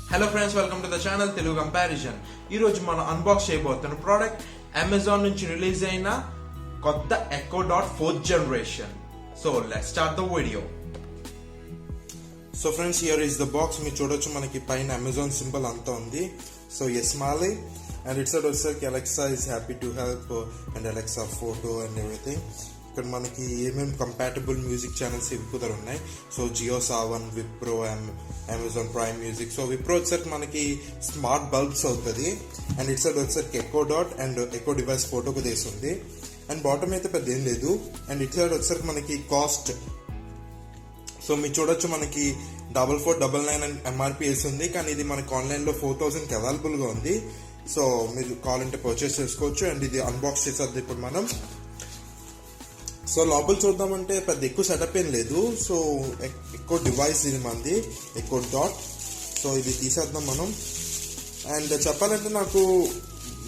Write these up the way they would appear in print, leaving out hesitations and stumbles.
Hello friends, welcome to the channel Telugu Comparison. ఈ రోజు మనం అన్బాక్స్ చేయబోతున్న ప్రోడక్ట్ అమెజాన్ నుంచి రిలీజ్ అయిన కొత్త echo dot 4th generation. So let's start the video. So friends, here is the box. మీరు చూడొచ్చు మనకి పైన అమెజాన్ సింబల్ అంతా ఉంది. సో ఎస్ మాలే అండ్ ఇట్స్ వచ్చేసరికి Alexa is happy to help and Alexa photo and everything. ఇక్కడ మనకి ఏమేమి కంపాటబుల్ మ్యూజిక్ ఛానల్స్ ఎక్కువ ఉన్నాయి. So Jio Saavn, Wipro, Amazon prime music. So Wipro వచ్చేసరికి మనకి స్మార్ట్ బల్బ్స్ అవుతుంది అండ్ ఇట్స్ వచ్చేసరికి echo dot and echo device ఫోటోకు తీస్తుంది. అండ్ బాటమ్ అయితే పెద్ద ఏం లేదు. అండ్ ఇట్ సైడ్ వచ్చేసరికి మనకి కాస్ట్, సో మీరు చూడొచ్చు మనకి 4499 అని ఎంఆర్పి వేస్తుంది, కానీ ఇది మనకి ఆన్లైన్లో 4000కి అవైలబుల్గా ఉంది. సో మీరు కావాలంటే పర్చేస్ చేసుకోవచ్చు. అండ్ ఇది అన్బాక్స్ చేసేది ఇప్పుడు మనం. సో లోపల చూద్దామంటే పెద్ద ఎక్కువ సెటప్ ఏం లేదు. సో ఎక్కువ డివైస్ ఇది మంది ఎక్కువ డాట్. సో ఇది తీసేద్దాం మనం. అండ్ చెప్పాలంటే నాకు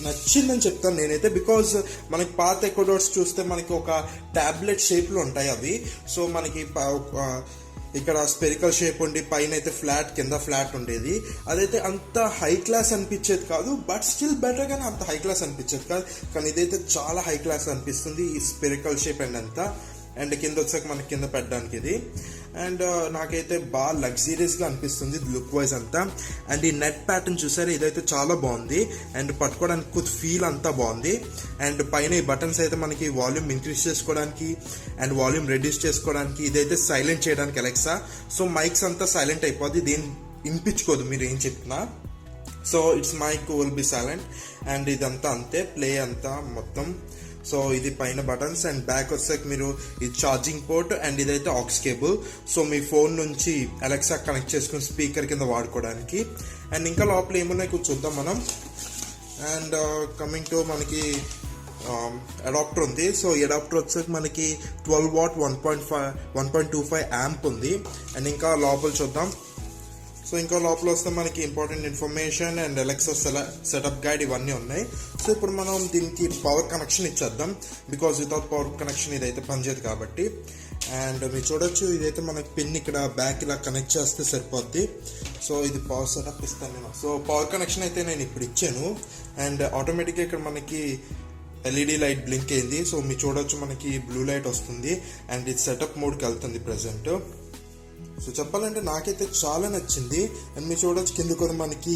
నచ్చిందని చెప్తాను నేనైతే, బికాజ్ మనకి పాత ఎక్కువ డాట్స్ చూస్తే మనకి ఒక టాబ్లెట్ షేప్లో ఉంటాయి అవి. సో మనకి ఇక్కడ స్పెరికల్ షేప్ ఉండి పైన అయితే ఫ్లాట్, కింద ఫ్లాట్ ఉండేది. అదైతే అంత హై క్లాస్ అనిపించేది కాదు, బట్ స్టిల్ బెటర్, కానీ అంత హై క్లాస్ అనిపించేది కాదు. కానీ ఇదైతే చాలా హై క్లాస్ అనిపిస్తుంది, ఈ స్పెరికల్ షేప్ అండ్ అంతా. అండ్ కింద వచ్చాక మనకి కింద పెట్టడానికి ఇది. అండ్ నాకైతే బాగా లగ్జీరియస్గా అనిపిస్తుంది లుక్ వైజ్ అంతా. అండ్ ఈ నెట్ ప్యాటర్న్ చూసారు, ఇదైతే చాలా బాగుంది. అండ్ పట్టుకోవడానికి కొద్ది ఫీల్ అంతా బాగుంది. అండ్ పైన ఈ బటన్స్ అయితే మనకి వాల్యూమ్ ఇంక్రీజ్ చేసుకోవడానికి అండ్ వాల్యూమ్ రెడ్యూస్ చేసుకోవడానికి. ఇదైతే సైలెంట్ చేయడానికి అలెక్సా. సో మైక్స్ అంతా సైలెంట్ అయిపోద్ది, దేని వినిపించుకోదు మీరు ఏం చెప్పినా. So it's mic will be silent. And ఇదంతా అంతే, ప్లే అంతా మొత్తం. సో ఇది పైన బటన్స్. అండ్ బ్యాక్ వచ్చాక మీరు ఇది ఛార్జింగ్ పోర్ట్ అండ్ ఇదైతే ఆక్స్ కేబుల్. సో మీ ఫోన్ నుంచి అలెక్సా కనెక్ట్ చేసుకుని స్పీకర్ కింద వాడుకోవడానికి. అండ్ ఇంకా లోపల ఏమున్నాయి కొంచెం చూద్దాం మనం. అండ్ కమింగ్ టు మనకి అడాప్టర్ ఉంది. సో ఈ అడాప్టర్ వచ్చేసరికి మనకి 12 వాట్ 1.25 యాంప్ ఉంది. అండ్ ఇంకా లోపల చూద్దాం. సో ఇంకా లోపల వస్తే మనకి important information and Alexa setup guide ఇవన్నీ ఉన్నాయి. సో ఇప్పుడు మనం దీనికి పవర్ కనెక్షన్ ఇచ్చేద్దాం, బికాజ్ వితౌట్ పవర్ కనెక్షన్ ఇదైతే పనిచేయదు కాబట్టి. అండ్ మీరు చూడొచ్చు, ఇదైతే మనకి పిన్ ఇక్కడ బ్యాక్ ఇలా కనెక్ట్ చేస్తే సరిపోద్ది. సో ఇది పవర్ సెటప్ ఇస్తాను నేను. సో పవర్ కనెక్షన్ అయితే నేను ఇప్పుడు ఇచ్చాను. అండ్ ఆటోమేటిక్గా ఇక్కడ మనకి ఎల్ఈడి లైట్ బ్లింక్ అయింది. సో మీరు చూడొచ్చు మనకి బ్లూ లైట్ వస్తుంది అండ్ ఇది సెటప్ మోడ్కి వెళ్తుంది ప్రజెంట్. సో చెప్పాలంటే నాకైతే చాలా నచ్చింది. అండ్ మీరు చూడొచ్చు కింద కూడా మనకి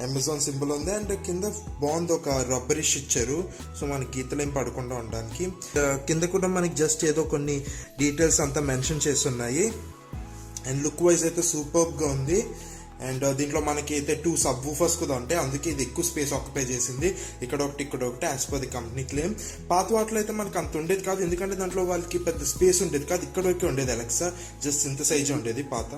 అమెజాన్ సింబల్ ఉంది. అండ్ కింద బాగుంది, ఒక రబ్బరిష్ ఇచ్చారు. సో మనకి గీతలు ఏం పడకుండా ఉండడానికి. కింద కూడా మనకి జస్ట్ ఏదో కొన్ని డీటెయిల్స్ అంతా మెన్షన్ చేస్తున్నాయి. అండ్ లుక్ వైజ్ అయితే సూపర్గా ఉంది. అండ్ దీంట్లో మనకి అయితే 2 సబ్ వూఫర్స్ కూడా ఉంటాయి, అందుకే ఇది ఎక్కువ స్పేస్ ఆక్యుపై చేసింది. ఇక్కడ ఒకటి ఇక్కడ ఒకటి, as per the company claim. పాత వాటిలో అయితే మనకి అంత ఉండేది కాదు, ఎందుకంటే దాంట్లో వాళ్ళకి పెద్ద స్పేస్ ఉండేది కాదు. ఇక్కడ వరకే ఉండేది అలెక్సా, జస్ట్ ఇంత సైజ్ ఉండేది పాత.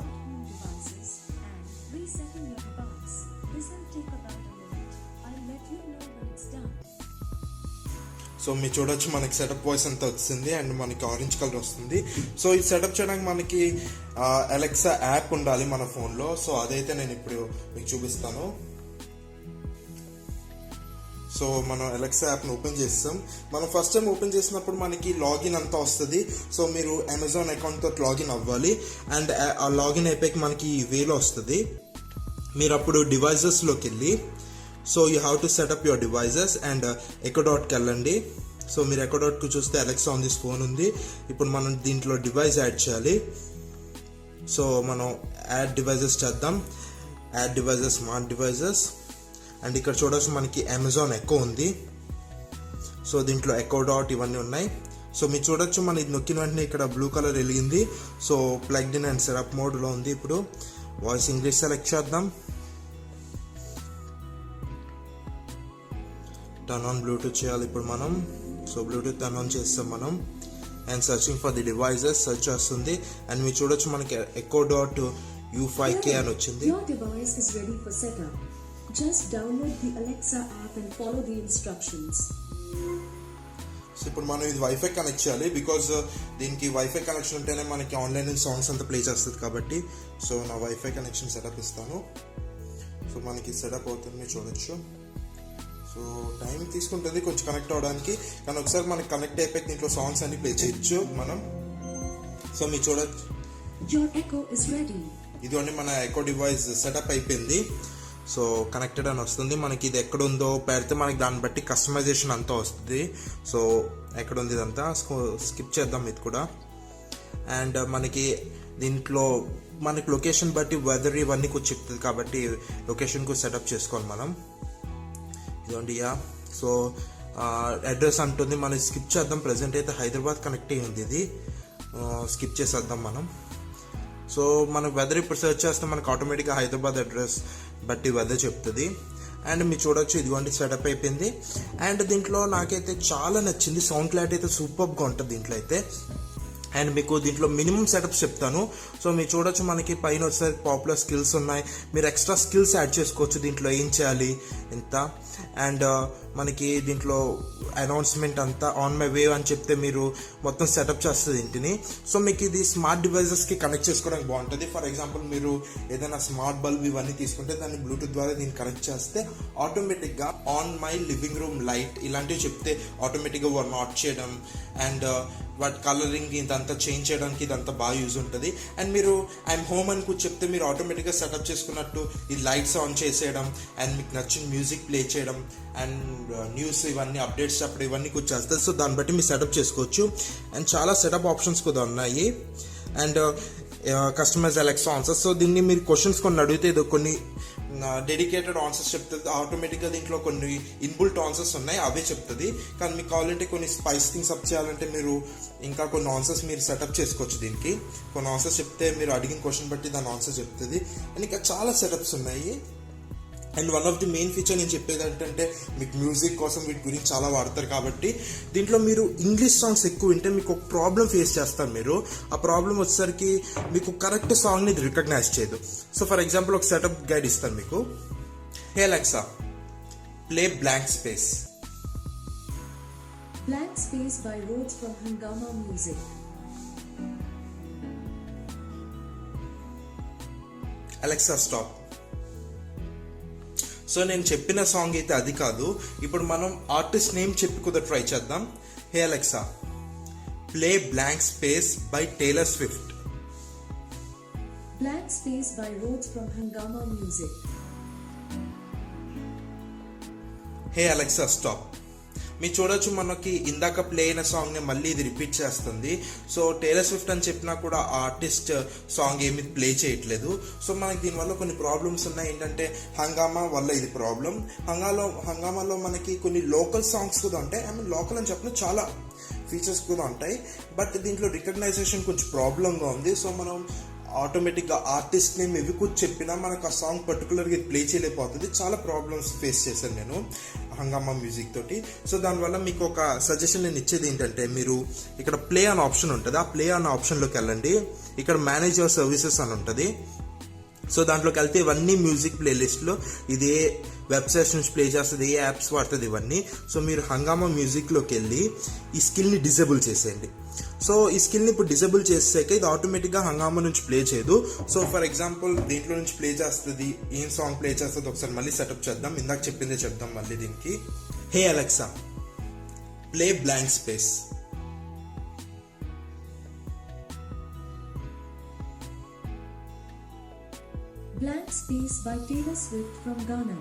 సో మీరు చూడొచ్చు మనకి సెటప్ వాయిస్ అంతా వచ్చింది అండ్ మనకి ఆరెంజ్ కలర్ వస్తుంది. సో ఈ సెటప్ చేయడానికి మనకి అలెక్సా యాప్ ఉండాలి మన ఫోన్లో. సో అదైతే నేను ఇప్పుడు మీకు చూపిస్తాను. సో మనం అలెక్సా యాప్ని ఓపెన్ చేస్తాం. మనం ఫస్ట్ టైం ఓపెన్ చేసినప్పుడు మనకి లాగిన్ అంతా వస్తుంది. సో మీరు అమెజాన్ అకౌంట్తో లాగిన్ అవ్వాలి. అండ్ ఆ లాగిన్ అయిపోయి మనకి వేలో వస్తుంది. మీరు అప్పుడు డివైజెస్లోకి వెళ్ళి, so you have to set up your devices and echo డాట్కి వెళ్ళండి. సో మీరు ఎకో డాట్కు చూస్తే అలెక్సా ఆన్ దిస్ ఫోన్ ఉంది. ఇప్పుడు మనం దీంట్లో డివైస్ యాడ్ చేయాలి. సో మనం యాడ్ డివైజెస్ చేద్దాం. Add devices, smart devices. And ఇక్కడ చూడవచ్చు మనకి అమెజాన్ ఎకో ఉంది. సో దీంట్లో ఎకో డాట్ ఇవన్నీ ఉన్నాయి. సో మీరు చూడొచ్చు మన ఇది నొక్కిన వెంటనే ఇక్కడ బ్లూ కలర్ వెలిగింది. So plugged in and setup మోడ్లో ఉంది. ఇప్పుడు వాయిస్ ఇంగ్లీష్ సెలెక్ట్ చేద్దాం. టర్న్ ఆన్ బ్లూటూత్ చేయాలి ఇప్పుడు మనం. సో బ్లూటూత్ టర్న్ ఆన్ చేస్తాం మనం. And searching for the devices search చేస్తుంది. అండ్ మీరు చూడొచ్చు మనకి ఎకో డాట్ U5K అని వచ్చింది. Your device is ready for setup. Just download the Alexa app and follow the instructions. So ఇప్పుడు మనం ఇది వైఫై కనెక్ట్ చేయాలి, బికాజ్ దీనికి వైఫై కనెక్షన్ ఉంటేనే మనకి ఆన్లైన్ సాంగ్స్ అంతా ప్లే చేస్తుంది కాబట్టి. సో నా వైఫై కనెక్షన్ సెటప్ ఇస్తాను. సో మనకి సెటప్ అవుతుంది చూడొచ్చు. సో టైం తీసుకుంటుంది కొంచెం కనెక్ట్ అవ్వడానికి, కానీ ఒకసారి మనకి కనెక్ట్ అయిపోయి దీంట్లో సాంగ్స్ అన్ని ప్లే చేయొచ్చు మనం. సో మీరు చూడొచ్చు, ఇదిగోండి మన ఎకో డివైస్ సెటప్ అయిపోయింది. సో కనెక్టెడ్ అని వస్తుంది. మనకి ఇది ఎక్కడ ఉందో పెడితే మనకి దాన్ని బట్టి కస్టమైజేషన్ అంతా వస్తుంది. సో ఎక్కడ ఉంది ఇదంతా స్కిప్ చేద్దాం ఇది కూడా. అండ్ మనకి దీంట్లో మనకి లొకేషన్ బట్టి వెదర్ ఇవన్నీ కూడా చెప్తుంది కాబట్టి లొకేషన్ కూడా సెటప్ చేసుకోవాలి మనం. ఇదిగోండి సో అడ్రస్ అంటుంది, మనం స్కిప్ చేద్దాం. ప్రజెంట్ అయితే హైదరాబాద్ కనెక్ట్ అయ్యింది, ఇది స్కిప్ చేసేద్దాం మనం. సో మనం వెదర్ ఇప్పుడు సెర్చ్ చేస్తే మనకు ఆటోమేటిక్గా హైదరాబాద్ అడ్రస్ బట్టి వెదర్ చెప్తుంది. అండ్ మీరు చూడొచ్చు ఇదిగోండి సెటప్ అయిపోయింది. అండ్ దీంట్లో నాకైతే చాలా నచ్చింది, సౌండ్ క్లారిటీ అయితే సూపర్గా ఉంటుంది దీంట్లో అయితే. అండ్ మీకు దీంట్లో మినిమం సెటప్స్ చెప్తాను. సో మీరు చూడొచ్చు మనకి పైన వచ్చేసరి పాపులర్ స్కిల్స్ ఉన్నాయి, మీరు ఎక్స్ట్రా స్కిల్స్ యాడ్ చేసుకోవచ్చు దీంట్లో ఏం చేయాలి ఇంత. అండ్ మనకి దీంట్లో అనౌన్స్మెంట్ అంతా ఆన్ మై వే అని చెప్తే మీరు మొత్తం సెటప్ చేస్తుంది ఇంటిని. సో మీకు ఇది స్మార్ట్ డివైజెస్కి కనెక్ట్ చేసుకోవడానికి బాగుంటుంది. ఫర్ ఎగ్జాంపుల్ మీరు ఏదైనా స్మార్ట్ బల్బ్ ఇవన్నీ తీసుకుంటే దాన్ని బ్లూటూత్ ద్వారా దీన్ని కనెక్ట్ చేస్తే ఆటోమేటిక్గా on my living room light ఇలాంటివి చెప్తే ఆటోమేటిక్గా వన్ ఆఫ్ చేయడం అండ్ వాటి కలరింగ్ ఇదంతా చేంజ్ చేయడానికి ఇదంతా బాగా యూజ్ ఉంటుంది. అండ్ మీరు ఐఎమ్ హోమ్ అని కూడా చెప్తే మీరు ఆటోమేటిక్గా సెటప్ చేసుకున్నట్టు ఈ లైట్స్ ఆన్ చేసేయడం అండ్ మీకు నచ్చిన మ్యూజిక్ ప్లే చేయడం అండ్ న్యూస్ ఇవన్నీ అప్డేట్స్ అప్పుడు ఇవన్నీ కూడా చేస్తారు. సో దాన్ని బట్టి మీరు సెటప్ చేసుకోవచ్చు. అండ్ చాలా సెటప్ ఆప్షన్స్ కూడా ఉన్నాయి. And customize Alexa answers. So దీన్ని మీరు క్వశ్చన్స్ కొన్ని అడిగితే ఇది కొన్ని డెడికేటెడ్ ఆన్సర్స్ చెప్తుంది ఆటోమేటిక్గా. దీంట్లో కొన్ని ఇన్బుల్ట్ ఆన్సర్స్ ఉన్నాయి అవే చెప్తుంది. కానీ మీకు కావాలంటే కొన్ని స్పైస్ థింగ్స్ అప్ చేయాలంటే మీరు ఇంకా కొన్ని ఆన్సర్స్ మీరు సెటప్ చేసుకోవచ్చు. దీనికి కొన్ని ఆన్సర్స్ చెప్తే మీరు అడిగిన క్వశ్చన్ బట్టి దాని ఆన్సర్ చెప్తుంది. అండ్ ఇంకా చాలా సెటప్స్ ఉన్నాయి. And one of the main feature నేను చెప్పేది ఏంటంటే మీకు మ్యూజిక్ కోసం వీటి గురించి చాలా వాడతారు కాబట్టి దీంట్లో మీరు ఇంగ్లీష్ సాంగ్స్ ఎక్కువ వింటే మీకు ఒక ప్రాబ్లం ఫేస్ చేస్తారు. మీరు ఆ ప్రాబ్లం వచ్చేసరికి మీకు కరెక్ట్ సాంగ్ని ఇది రికగ్నైజ్ చేయదు. సో ఫర్ ఎగ్జాంపుల్ ఒక సెటప్ గైడ్ ఇస్తాను మీకు. హే Alexa play blank space. Blank Space by Rhodes from Hungama Music. Alexa stop. So నేను చెప్పిన సాంగ్ అయితే అది కాదు. ఇప్పుడు మనం ఆర్టిస్ట్ నేమ్ చెప్పి కుదర ట్రై చేద్దాం. హే Alexa play blank space by Taylor Swift. Blank Space by Rhodes from Hungama Music. Hey Alexa stop. మీరు చూడొచ్చు మనకి ఇందాక ప్లే అయిన సాంగ్ని మళ్ళీ ఇది రిపీట్ చేస్తుంది. సో టేలర్ స్విఫ్ట్ అని చెప్పినా కూడా ఆ ఆర్టిస్ట్ సాంగ్ ఏమి ప్లే చేయట్లేదు. సో మనకి దీనివల్ల కొన్ని ప్రాబ్లమ్స్ ఉన్నాయి. ఏంటంటే హంగామా వల్ల ఇది ప్రాబ్లం. హంగామాలో మనకి కొన్ని లోకల్ సాంగ్స్ కూడా ఉంటాయి. ఐ మీన్ లోకల్ అని చెప్పిన చాలా ఫీచర్స్ కూడా ఉంటాయి. బట్ దీంట్లో రికగ్నైజేషన్ కొంచెం ప్రాబ్లంగా ఉంది. సో మనం ఆటోమేటిక్గా ఆర్టిస్ట్ నేమ్ ఇవి కూడా చెప్పినా మనకు ఆ సాంగ్ పర్టికులర్గా ప్లే చేయలేకపోతుంది. చాలా ప్రాబ్లమ్స్ ఫేస్ చేశాను నేను హంగామా మ్యూజిక్ తోటి. సో దానివల్ల మీకు ఒక సజెషన్ నేను ఇచ్చేది ఏంటంటే మీరు ఇక్కడ ప్లే అనే ఆప్షన్ ఉంటుంది. ఆ ప్లే అనే ఆప్షన్లోకి వెళ్ళండి. ఇక్కడ మేనేజ్ యువర్ సర్వీసెస్ అని ఉంటుంది. సో దాంట్లోకి వెళ్తే ఇవన్నీ మ్యూజిక్ ప్లేలిస్ట్లో ఇది ఏ వెబ్సైట్స్ నుంచి ప్లే చేస్తుంది, ఏ యాప్స్ వాడుతుంది ఇవన్నీ. సో మీరు హంగామా మ్యూజిక్లోకి వెళ్ళి ఈ స్కిల్ని డిజేబుల్ చేసేయండి. సో ఈ స్కిల్ని ఇప్పుడు డిజేబుల్ చేసాక ఇది ఆటోమేటిక్గా హంగామా నుంచి ప్లే చేయదు. సో ఫర్ ఎగ్జాంపుల్ దీంట్లో నుంచి ప్లే చేస్తుంది, ఏం సాంగ్ ప్లే చేస్తుంది ఒకసారి మళ్ళీ సెటప్ చేద్దాం. ఇందాక చెప్పిందే చెప్దాం మళ్ళీ దీనికి. హే Alexa play blank space. Blank Space by Taylor Swift from Ghana.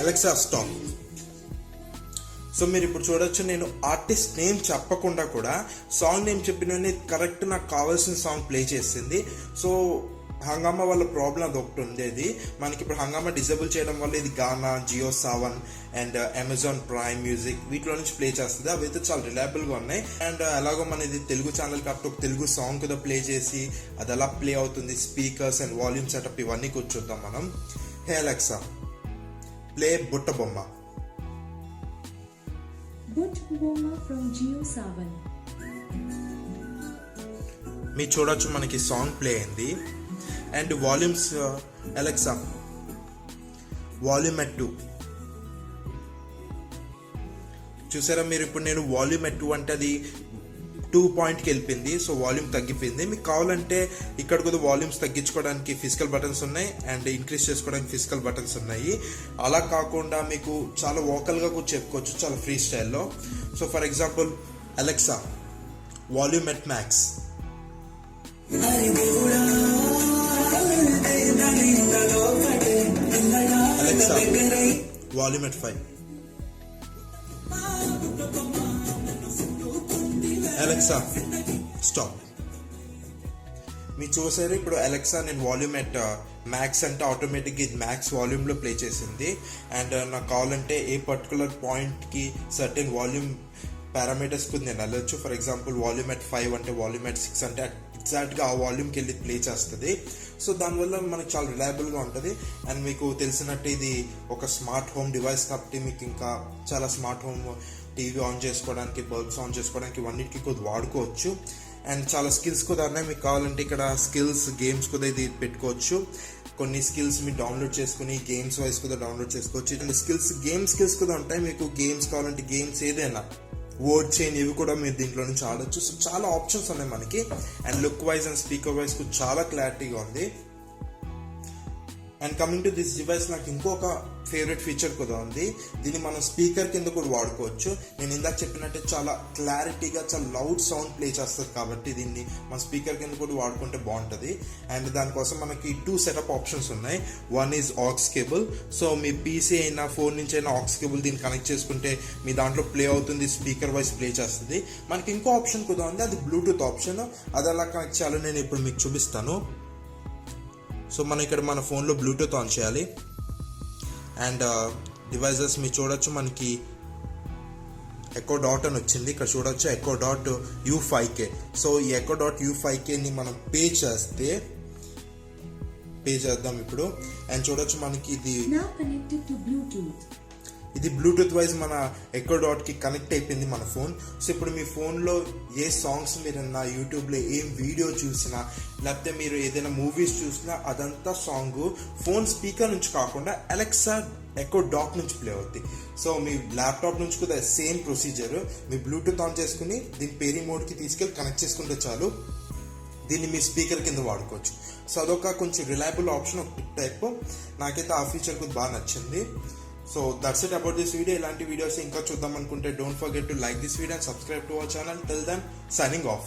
Alexa stop. So మీరు ఇప్పుడు చూడొచ్చు నేను ఆర్టిస్ట్ నేమ్ చెప్పకుండా కూడా సాంగ్ నేమ్ చెప్పిన కరెక్ట్ నాకు కావాల్సిన సాంగ్ ప్లే చేసింది. సో హంగామా వల్ల ప్రాబ్లం అది ఒకటి ఉండేది. మనకి ఇప్పుడు హంగామా డిజేబుల్ చేయడం వల్ల ఇది Gaana, Jio Saavn and Amazon prime music వీటిలో నుంచి ప్లే చేస్తుంది. అవి అయితే చాలా రిలయబుల్గా ఉన్నాయి. అండ్ అలాగో మన ఇది తెలుగు ఛానల్ కాబట్టి ఒక తెలుగు సాంగ్ కూడా ప్లే చేసి అది ఎలా ప్లే అవుతుంది, స్పీకర్స్ అండ్ వాల్యూమ్ సెటప్ ఇవన్నీ కూర్చొద్దాం మనం. హే అలెక్సా ప్లే బుట్ట బొమ్మ. But Boma from Geo Savan. మీరు చూడొచ్చు మనకి సాంగ్ ప్లే అయింది. And volumes Alexa volume at 2. చూసారా మీరు ఇప్పుడు నేను వాల్యూమ్ ఎట్ 2 అంటే అది 2 పాయింట్కి వెళ్ళిపోయింది. సో వాల్యూమ్ తగ్గిపోయింది. మీకు కావాలంటే ఇక్కడ కూడా వాల్యూమ్స్ తగ్గించుకోవడానికి ఫిజికల్ బటన్స్ ఉన్నాయి అండ్ ఇంక్రీజ్ చేసుకోవడానికి ఫిజికల్ బటన్స్ ఉన్నాయి. అలా కాకుండా మీకు చాలా వోకల్గా కూడా చెప్పుకోవచ్చు చాలా ఫ్రీ స్టైల్లో. So for example Alexa, volume at max. Alexa, volume at 5. Alexa, stop. మీరు చూసారు ఇప్పుడు అలెక్సా నేను వాల్యూమ్ ఎట్ మ్యాక్స్ అంటే ఆటోమేటిక్గా ఇది మ్యాక్స్ వాల్యూమ్లో ప్లే చేసింది. అండ్ నాకు కావాలంటే ఏ పర్టికులర్ పాయింట్కి సర్టెన్ వాల్యూమ్ పారామీటర్స్కి నేను వెళ్ళొచ్చు. ఫర్ ఎగ్జాంపుల్ వాల్యూమ్ ఎట్ 5 అంటే వాల్యూమ్ ఎట్ 6 అంటే ఎగ్జాక్ట్గా ఆ వాల్యూమ్కి వెళ్ళి ప్లే చేస్తుంది. సో దానివల్ల మనకు చాలా రిలయబుల్గా ఉంటుంది. అండ్ మీకు తెలిసినట్టు ఇది ఒక స్మార్ట్ హోమ్ డివైస్ కాబట్టి మీకు ఇంకా చాలా స్మార్ట్ హోమ్ టీవీ ఆన్ చేసుకోవడానికి, బల్బ్స్ ఆన్ చేసుకోవడానికి ఇవన్నిటికీ కొద్ది వాడుకోవచ్చు. అండ్ చాలా స్కిల్స్ కూడా ఉన్నాయి. మీకు కావాలంటే ఇక్కడ స్కిల్స్ గేమ్స్ కూడా ఇది పెట్టుకోవచ్చు. కొన్ని స్కిల్స్ మీరు డౌన్లోడ్ చేసుకుని గేమ్స్ వైజ్ కూడా డౌన్లోడ్ చేసుకోవచ్చు. అండ్ స్కిల్స్ కూడా ఉంటాయి. మీకు గేమ్స్ కావాలంటే గేమ్స్ ఏదైనా వర్డ్ చైన్ ఇవి కూడా మీరు దీంట్లో నుంచి ఆడొచ్చు. సో చాలా ఆప్షన్స్ ఉన్నాయి మనకి. And look wise and speaker wise కూడా చాలా క్లారిటీగా ఉంది. And coming to this device నాకు ఇంకొక ఫేవరెట్ ఫీచర్ కూడా ఉంది. దీన్ని మనం స్పీకర్ కింద కూడా వాడుకోవచ్చు. నేను ఇందాక చెప్పినట్టే చాలా క్లారిటీగా చాలా లౌడ్ సౌండ్ ప్లే చేస్తుంది కాబట్టి దీన్ని మన స్పీకర్ కింద కూడా వాడుకుంటే బాగుంటుంది. అండ్ దానికోసం మనకి 2 సెటప్ ఆప్షన్స్ ఉన్నాయి. One is aux cable. So me PC అయినా ఫోన్ నుంచి అయినా ఆక్స్ కేబుల్ దీన్ని కనెక్ట్ చేసుకుంటే మీ దాంట్లో ప్లే అవుతుంది, స్పీకర్ వైజ్ ప్లే చేస్తుంది. మనకి ఇంకో ఆప్షన్ కూడా ఉంది, అది బ్లూటూత్ ఆప్షన్. అది ఎలా కనెక్ట్ చేయాలో నేను ఇప్పుడు మీకు చూపిస్తాను. సో మనం ఇక్కడ మన ఫోన్లో బ్లూటూత్ ఆన్ చేయాలి. అండ్ డివైజెస్ మీరు చూడొచ్చు, మనకి ఎకో డాట్ అని వచ్చింది. ఇక్కడ చూడొచ్చు ఎకో డాట్ U5K. సో ఈ ఎకో డాట్ U5Kని మనం పే చేద్దాం ఇప్పుడు. అండ్ చూడొచ్చు మనకి ఇది బ్లూటూత్ వైజ్ మన ఎకో డాట్కి కనెక్ట్ అయిపోయింది మన ఫోన్. సో ఇప్పుడు మీ ఫోన్లో ఏ సాంగ్స్ మీరన్నా, యూట్యూబ్లో ఏం వీడియో చూసినా, లేకపోతే మీరు ఏదైనా మూవీస్ చూసినా అదంతా సాంగ్ ఫోన్ స్పీకర్ నుంచి కాకుండా అలెక్సా ఎకో డాట్ నుంచి ప్లే అవుతుంది. సో మీ ల్యాప్టాప్ నుంచి కూడా same procedure. Me Bluetooth on చేసుకుని దీని పేరీ మోడ్కి తీసుకెళ్ళి కనెక్ట్ చేసుకుంటే చాలు. దీన్ని మీ స్పీకర్ కింద వాడుకోవచ్చు. సో అదొక కొంచెం రిలయబుల్ ఆప్షన్, ఒక టైప్. నాకైతే ఆ ఫీచర్ కూడా బాగా నచ్చింది. So that's it about this video. ఇలాంటి వీడియోస్ ఇంకా చూద్దాం అనుకుంటే don't forget to like this video and subscribe to our channel. Till then, signing off.